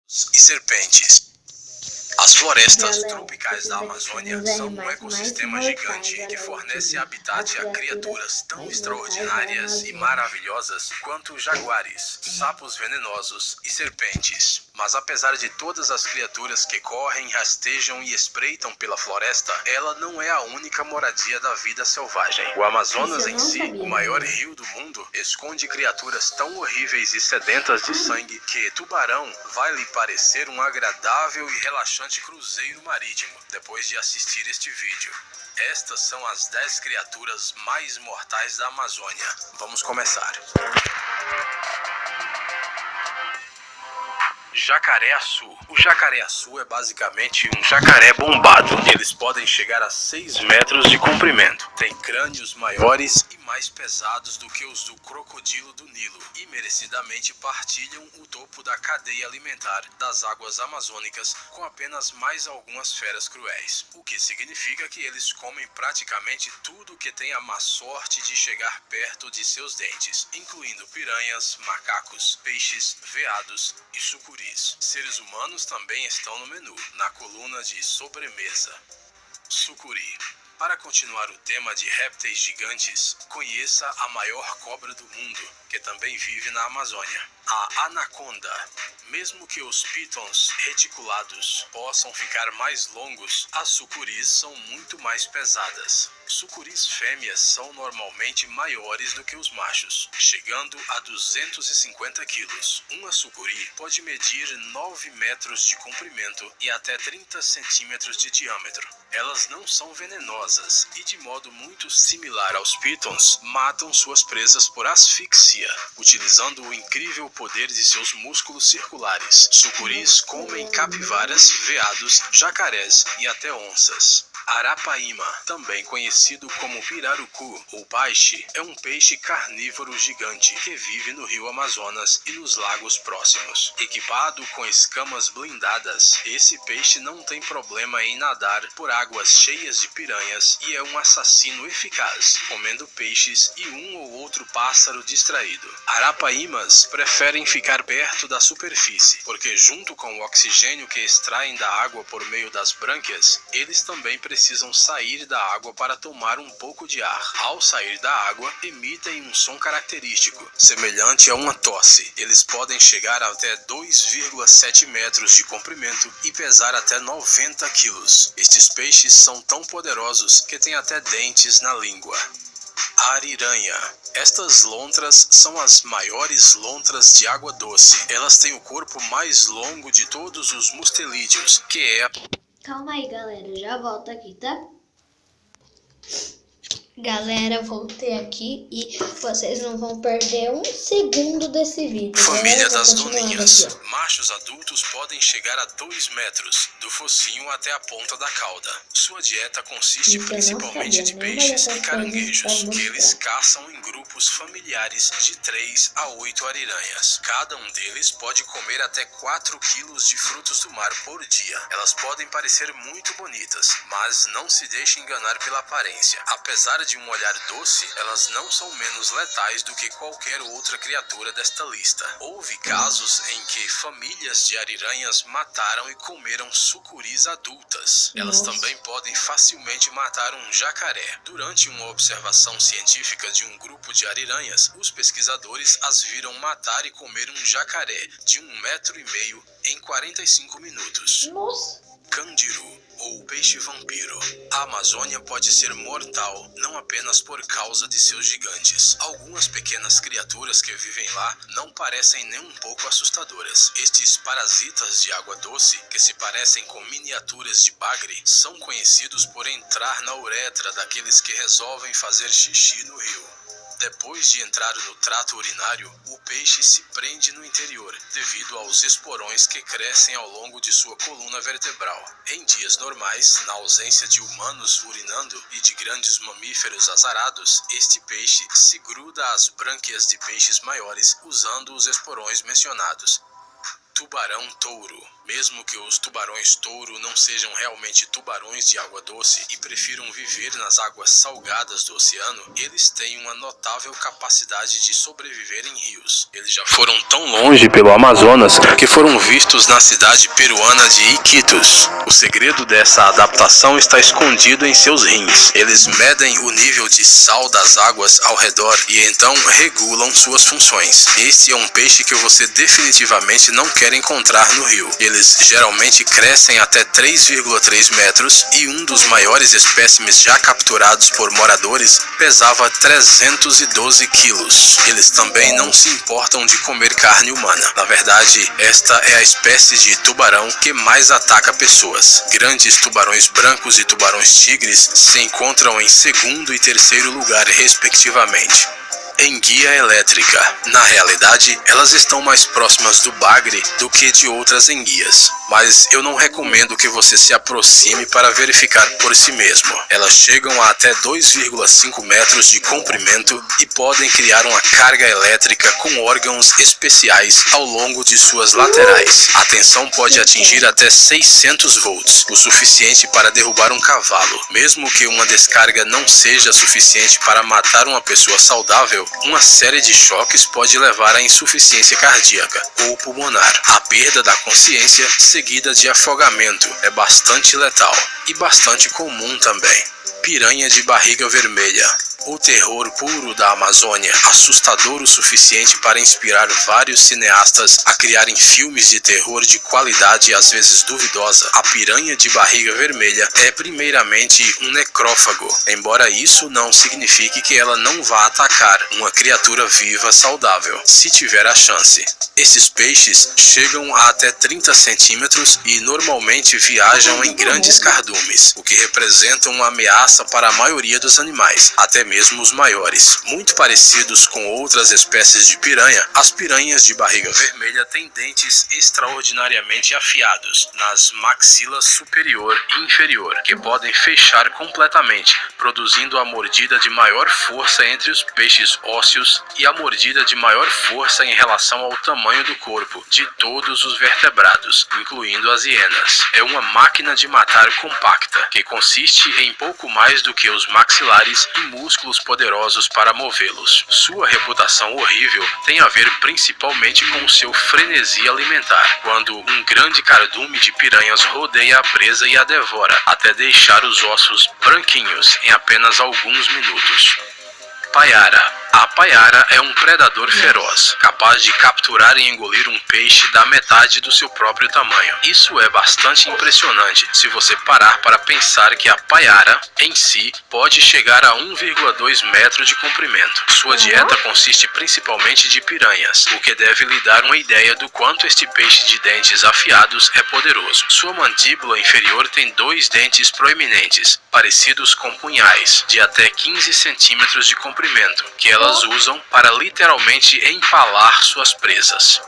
e serpentes. As florestas Galera, tropicais da vocês Amazônia aqui são um mais ecossistema mortais, gigante que galera, fornece tipo, habitat as a criaturas criaturas tão mais extraordinárias mortais e da Amazônia. maravilhosas quanto jaguares, sapos venenosos e serpentes. Mas apesar de todas as criaturas que correm, rastejam e espreitam pela floresta, ela não é a única moradia da vida selvagem. O Amazonas Isso eu em não si, sabia, o maior galera. rio do mundo, esconde criaturas tão horríveis e sedentas de sangue que tubarão vai lhe parecer um agradável e relaxante cruzeiro marítimo depois de assistir este vídeo. Estas são as 10 criaturas mais mortais da Amazônia. Vamos começar. Jacaré-açu. O jacaré-açu é basicamente um jacaré bombado. Eles podem chegar a 6 metros de comprimento. Tem crânios maiores e mais pesados do que os do crocodilo do Nilo e merecidamente partilham o topo da cadeia alimentar das águas amazônicas com apenas mais algumas feras cruéis. O que significa que eles comem praticamente tudo que tem a má sorte de chegar perto de seus dentes, incluindo piranhas, macacos, peixes, veados e sucuris. Seres humanos também estão no menu, na coluna de sobremesa. Sucuri. Para continuar o tema de répteis gigantes, conheça a maior cobra do mundo, que também vive na Amazônia, a anaconda. Mesmo que os pitons reticulados possam ficar mais longos, as sucuris são muito mais pesadas. Sucuris fêmeas são normalmente maiores do que os machos, chegando a 250 quilos. Uma sucuri pode medir 9 metros de comprimento e até 30 centímetros de diâmetro. Elas não são venenosas e, de modo muito similar aos pitons, matam suas presas por asfixia, utilizando o incrível poder de seus músculos circulares. Sucuris comem capivaras, veados, jacarés e até onças. Arapaíma, também conhecido como pirarucu ou peixe, é um peixe carnívoro gigante que vive no rio Amazonas e nos lagos próximos. Equipado com escamas blindadas, esse peixe não tem problema em nadar por águas cheias de piranhas e é um assassino eficaz, comendo peixes e um ou outro pássaro distraído. Arapaímas preferem ficar perto da superfície, porque junto com o oxigênio que extraem da água por meio das brânquias, eles também precisam sair da água para tomar um pouco de ar. Ao sair da água, emitem um som característico, semelhante a uma tosse. Eles podem chegar até 2,7 metros de comprimento e pesar até 90 quilos. Estes peixes são tão poderosos que têm até dentes na língua. Ariranha. Estas lontras são as maiores lontras de água doce. Elas têm o corpo mais longo de todos os mustelídeos, que é... Calma aí, galera, já volto aqui, tá? Galera, voltei aqui e vocês não vão perder um segundo desse vídeo. Família das continuando doninhas. aqui, ó. Machos adultos podem chegar a 2 metros, do focinho até a ponta da cauda. Sua dieta consiste Isso eu não principalmente sabia, de nenhuma peixes dessas e coisas caranguejos, tá que eles mostrando. caçam em grupos familiares de 3 a 8 ariranhas. Cada um deles pode comer até 4 quilos de frutos do mar por dia. Elas podem parecer muito bonitas, mas não se deixe enganar pela aparência. Apesar de um olhar doce, elas não são menos letais do que qualquer outra criatura desta lista. Houve casos em que famílias de ariranhas mataram e comeram sucuris adultas. Elas também podem facilmente matar um jacaré. Durante uma observação científica de um grupo de ariranhas, os pesquisadores as viram matar e comer um jacaré de 1,5 metro em 45 minutos. Nossa! Candiru, ou peixe vampiro. A Amazônia pode ser mortal, não apenas por causa de seus gigantes. Algumas pequenas criaturas que vivem lá não parecem nem um pouco assustadoras. Estes parasitas de água doce, que se parecem com miniaturas de bagre, são conhecidos por entrar na uretra daqueles que resolvem fazer xixi no rio. Depois de entrar no trato urinário, o peixe se prende no interior, devido aos esporões que crescem ao longo de sua coluna vertebral. Em dias normais, na ausência de humanos urinando e de grandes mamíferos azarados, este peixe se gruda às brânquias de peixes maiores usando os esporões mencionados. tubarão-touro. Mesmo que os tubarões-touro não sejam realmente tubarões de água doce e prefiram viver nas águas salgadas do oceano, eles têm uma notável capacidade de sobreviver em rios. Eles já foram tão longe pelo Amazonas que foram vistos na cidade peruana de Iquitos. O segredo dessa adaptação está escondido em seus rins. Eles medem o nível de sal das águas ao redor e então regulam suas funções. Este é um peixe que você definitivamente não quer encontrar no rio. Eles geralmente crescem até 3,3 metros e um dos maiores espécimes já capturados por moradores pesava 312 quilos. Eles também não se importam de comer carne humana. Na verdade, esta é a espécie de tubarão que mais ataca pessoas. Grandes tubarões brancos e tubarões-tigres se encontram em segundo e terceiro lugar, respectivamente. Enguia elétrica. Na realidade, elas estão mais próximas do bagre do que de outras enguias, mas eu não recomendo que você se aproxime para verificar por si mesmo. Elas chegam a até 2,5 metros de comprimento e podem criar uma carga elétrica com órgãos especiais ao longo de suas laterais. A tensão pode atingir até 600 volts, o suficiente para derrubar um cavalo. Mesmo que uma descarga não seja suficiente para matar uma pessoa saudável, uma série de choques pode levar à insuficiência cardíaca ou pulmonar. A perda da consciência seguida de afogamento é bastante letal e bastante comum também. Piranha de barriga vermelha. O terror puro da Amazônia, assustador o suficiente para inspirar vários cineastas a criarem filmes de terror de qualidade às vezes duvidosa. A piranha de barriga vermelha é primeiramente um necrófago, embora isso não signifique que ela não vá atacar uma criatura viva saudável, se tiver a chance. Esses peixes chegam a até 30 centímetros e normalmente viajam em grandes cardumes, o que representa uma ameaça para a maioria dos animais, até mesmo os maiores. Muito parecidos com outras espécies de piranha, as piranhas de barriga vermelha têm dentes extraordinariamente afiados nas maxilas superior e inferior, que podem fechar completamente, produzindo a mordida de maior força entre os peixes ósseos e a mordida de maior força em relação ao tamanho do corpo de todos os vertebrados, incluindo as hienas. É uma máquina de matar compacta, que consiste em pouco mais do que os maxilares e músculos poderosos para movê-los. Sua reputação horrível tem a ver principalmente com seu frenesi alimentar, quando um grande cardume de piranhas rodeia a presa e a devora, até deixar os ossos branquinhos em apenas alguns minutos. Paiara. A paiara é um predador feroz, capaz de capturar e engolir um peixe da metade do seu próprio tamanho. Isso é bastante impressionante se você parar para pensar que a paiara, em si, pode chegar a 1,2 metros de comprimento. Sua dieta consiste principalmente de piranhas, o que deve lhe dar uma ideia do quanto este peixe de dentes afiados é poderoso. Sua mandíbula inferior tem 2 dentes proeminentes, parecidos com punhais, de até 15 centímetros de comprimento, que elas usam para literalmente empalar suas presas.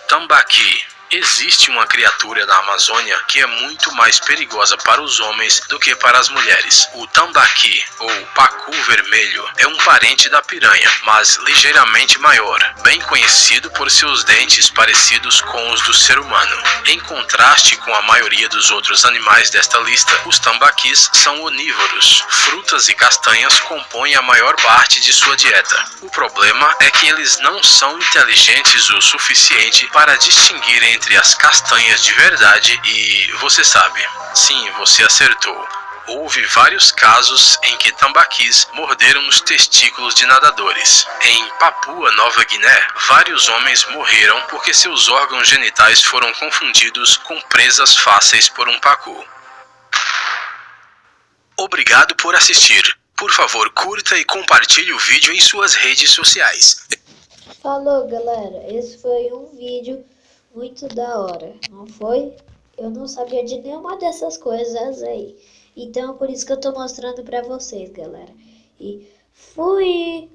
Tambaqui. Existe uma criatura na Amazônia que é muito mais perigosa para os homens do que para as mulheres. O tambaqui, ou pacu vermelho, é um parente da piranha, mas ligeiramente maior, bem conhecido por seus dentes parecidos com os do ser humano. Em contraste com a maioria dos outros animais desta lista, os tambaquis são onívoros. Frutas e castanhas compõem a maior parte de sua dieta. O problema é que eles não são inteligentes o suficiente para distinguir entre as castanhas de verdade e, você sabe, sim, você acertou. Houve vários casos em que tambaquis morderam os testículos de nadadores. Em Papua Nova Guiné, vários homens morreram porque seus órgãos genitais foram confundidos com presas fáceis por um pacu. Obrigado por assistir. Por favor, curta e compartilhe o vídeo em suas redes sociais. Falou, galera. Esse foi um vídeo muito da hora, não foi? Eu não sabia de nenhuma dessas coisas aí. Então, por isso que eu tô mostrando pra vocês, galera. E fui!